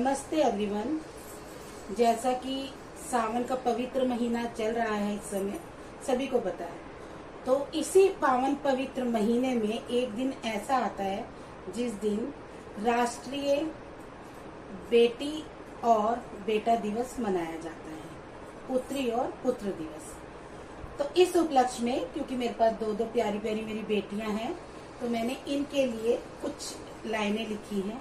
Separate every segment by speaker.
Speaker 1: नमस्ते एवरीवन। जैसा कि सावन का पवित्र महीना चल रहा है इस समय, सभी को पता है। तो इसी पावन पवित्र महीने में एक दिन ऐसा आता है जिस दिन राष्ट्रीय बेटी और बेटा दिवस मनाया जाता है, पुत्री और पुत्र दिवस। तो इस उपलक्ष्य में, क्योंकि मेरे पास दो दो प्यारी प्यारी मेरी बेटियां हैं, तो मैंने इनके लिए कुछ लाइनें लिखी हैं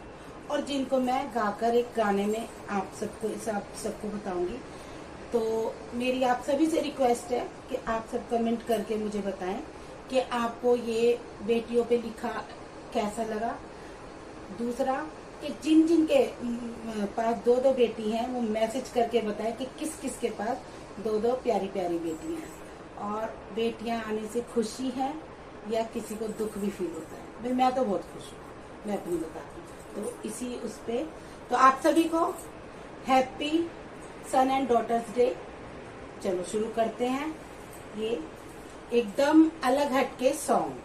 Speaker 1: और जिनको मैं गाकर एक गाने में आप सबको बताऊंगी। तो मेरी आप सभी से रिक्वेस्ट है कि आप सब कमेंट करके मुझे बताएं कि आपको ये बेटियों पे लिखा कैसा लगा। दूसरा कि जिन जिन के पास दो दो बेटी हैं वो मैसेज करके बताएं कि किस किस के पास दो दो प्यारी प्यारी बेटियां हैं और बेटियां आने से खुशी है या किसी को दुख भी फील होता है। भाई मैं तो बहुत खुश हूँ, मैं अपनी बताती हूँ। तो इसी उस पे तो आप सभी को happy son and daughters day. चलो शुरू करते हैं ये एकदम अलग हटके सॉन्ग।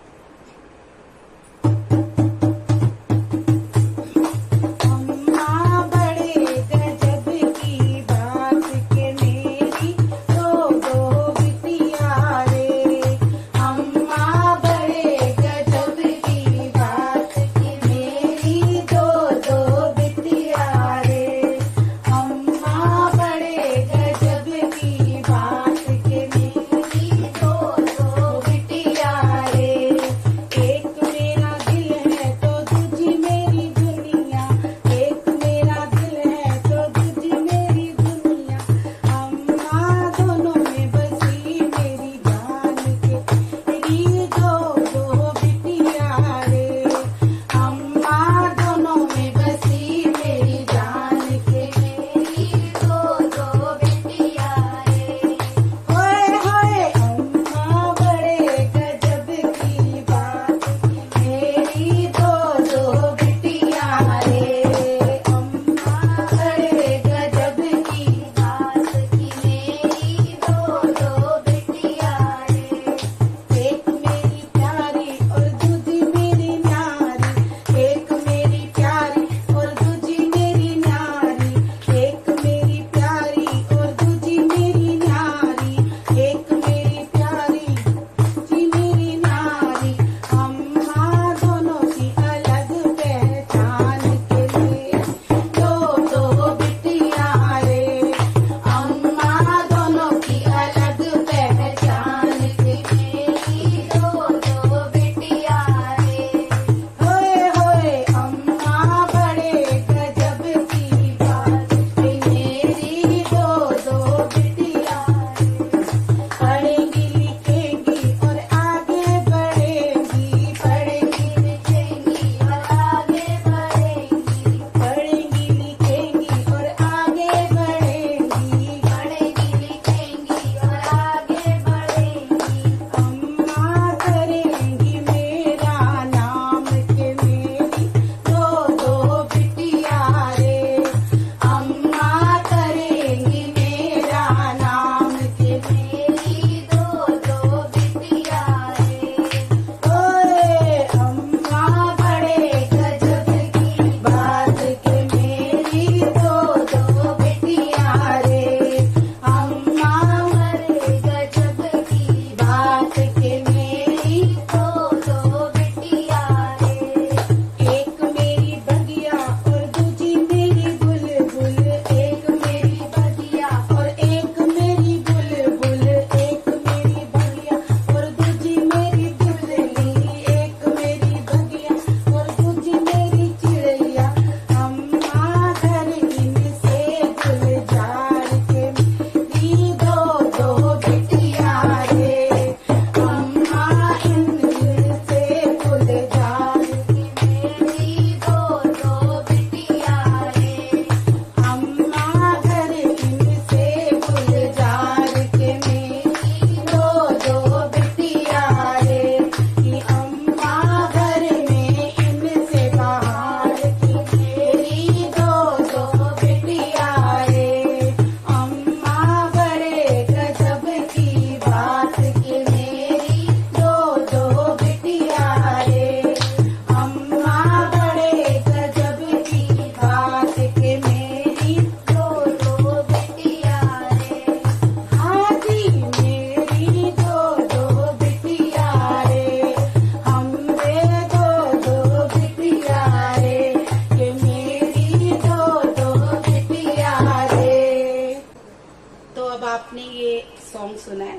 Speaker 1: अब आपने ये सॉन्ग सुना है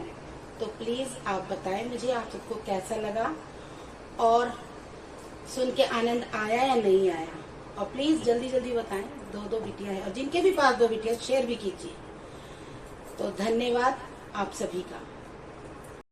Speaker 1: तो प्लीज आप बताएं मुझे आप सबको कैसा लगा और सुन के आनंद आया या नहीं आया। और प्लीज जल्दी जल्दी बताएं, दो बिटियां हैं और जिनके भी पास 2 बिटियां शेयर भी कीजिए। तो धन्यवाद आप सभी का।